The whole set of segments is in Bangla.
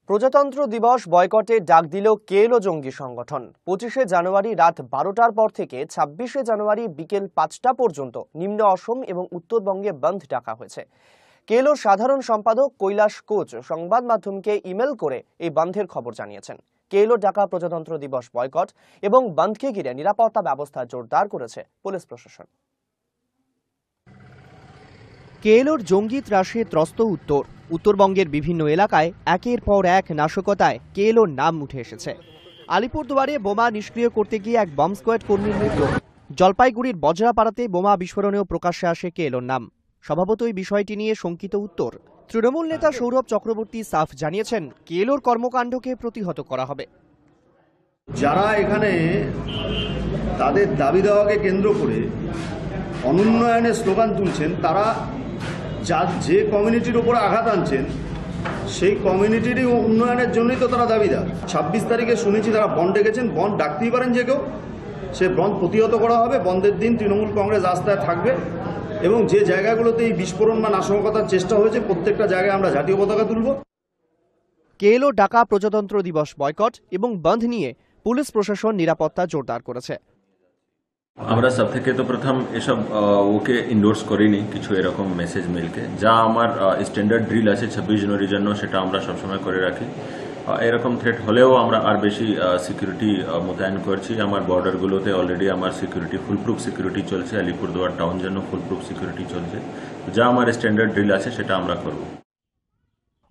প্রজাতন্ত্র দিবস বয়কটে ডাক দিল কেএলও জঙ্গি সংগঠন। 25শে জানুয়ারি রাত 12টার পর থেকে 26শে জানুয়ারি বিকেল 5টা পর্যন্ত নিম্ন অসম এবং উত্তরবঙ্গে বন্ধ ডাকা হয়েছে। কেএলওর সাধারণ সম্পাদক কৈলাস কোচ সংবাদ মাধ্যমকে ইমেল করে এই বন্ধের খবর জানিয়েছেন। কেএলও ডাকা প্রজাতন্ত্র দিবস বয়কট এবং বন্ধকে ঘিরে নিরাপত্তা ব্যবস্থা জোরদার করেছে পুলিশ প্রশাসন। কেএলওর জঙ্গি ত্রাসে ত্রস্ত উত্তরবঙ্গের বিভিন্ন এলাকায় একের পর এক নাশকতায় কেএলওর নাম উঠে এসেছে। আলিপুরদুয়ারে বোমা নিষ্ক্রিয় করতে গিয়ে এক বম্ব স্কোয়াড কর্মীর মৃত্যু। জলপাইগুড়ির বজরাপাড়াতে বোমা বিস্ফোরণেও প্রকাশ্যে আসে কেএলওর নাম। স্বভাবতই বিষয়টি নিয়ে শঙ্কিত উত্তর। তৃণমূল নেতা সৌরভ চক্রবর্তী সাফ জানিয়েছেন, কেএলওর কর্মকাণ্ডকে প্রতিহত করা হবে। যারা এখানে তাদের দাবি দেওয়াকে কেন্দ্র করে অনুন্নয়নের স্লোগান তুলছেন, তারা যে কমিউনিটির উপরে আঘাত আনছেন সেই কমিউনিটিরই উন্নয়নের জন্যই তো তারা দাবিদার। 26 তারিখে শুনেছি তারা বন্ধ ডেকেছেন। বন্ধ ডাকতেই পারেন যে কেউ, সে বন্ধ প্রতিহত করা হবে। বন্ধের দিন তৃণমূল কংগ্রেস রাস্তায় থাকবে এবং যে জায়গাগুলোতে এই বিস্ফোরণ বা নাশকতার চেষ্টা হয়েছে প্রত্যেকটা জায়গায় আমরা জাতীয় পতাকা তুলব। কেএলও ডাকা প্রজাতন্ত্র দিবস বয়কট এবং বন্ধ নিয়ে পুলিশ প্রশাসন নিরাপত্তা জোরদার করেছে। আমরা সব থেকে তো প্রথম এসব ওকে ইন্ডোর্স করিনি কিছু এরকম মেসেজ মেলকে। যা আমার স্ট্যান্ডার্ড ড্রিল আছে 26 জানুয়ারির জন্য, সেটা আমরা সবসময় করে রাখি। এরকম থ্রেট হলেও আমরা আর বেশি সিকিউরিটি মোতায়েন করছি। আমার বর্ডারগুলোতে অলরেডি আমার সিকিউরিটি ফুলপ্রুফ সিকিউরিটি চলছে। আলিপুরদুয়ার টাউন জন্য ফুলপ্রুফ সিকিউরিটি চলছে। যা আমার স্ট্যান্ডার্ড ড্রিল আছে সেটা আমরা করব।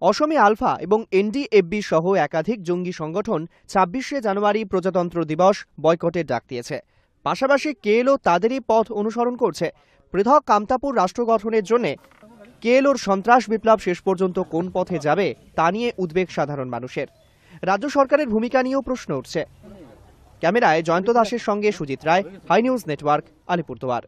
অসমে আলফা এবং এনডিএফবি সহ একাধিক জঙ্গি সংগঠন 26শে জানুয়ারি প্রজাতন্ত্র দিবস বয়কটের ডাক দিয়েছে। পাশাপাশি কেএলও তাদেরই পথ অনুসরণ করছে। পৃথক কামতাপুর রাষ্ট্র গঠনের জন্য কেএলওর সন্ত্রাস বিপ্লব শেষ পর্যন্ত কোন পথে যাবে তা নিয়ে উদ্বেগ সাধারণ মানুষের। রাজ্য সরকারের ভূমিকা নিয়েও প্রশ্ন উঠছে। ক্যামেরায় জয়ন্ত দাসের সঙ্গে সুজিত রায়, হাই নিউজ নেটওয়ার্ক, আলিপুরদুয়ার।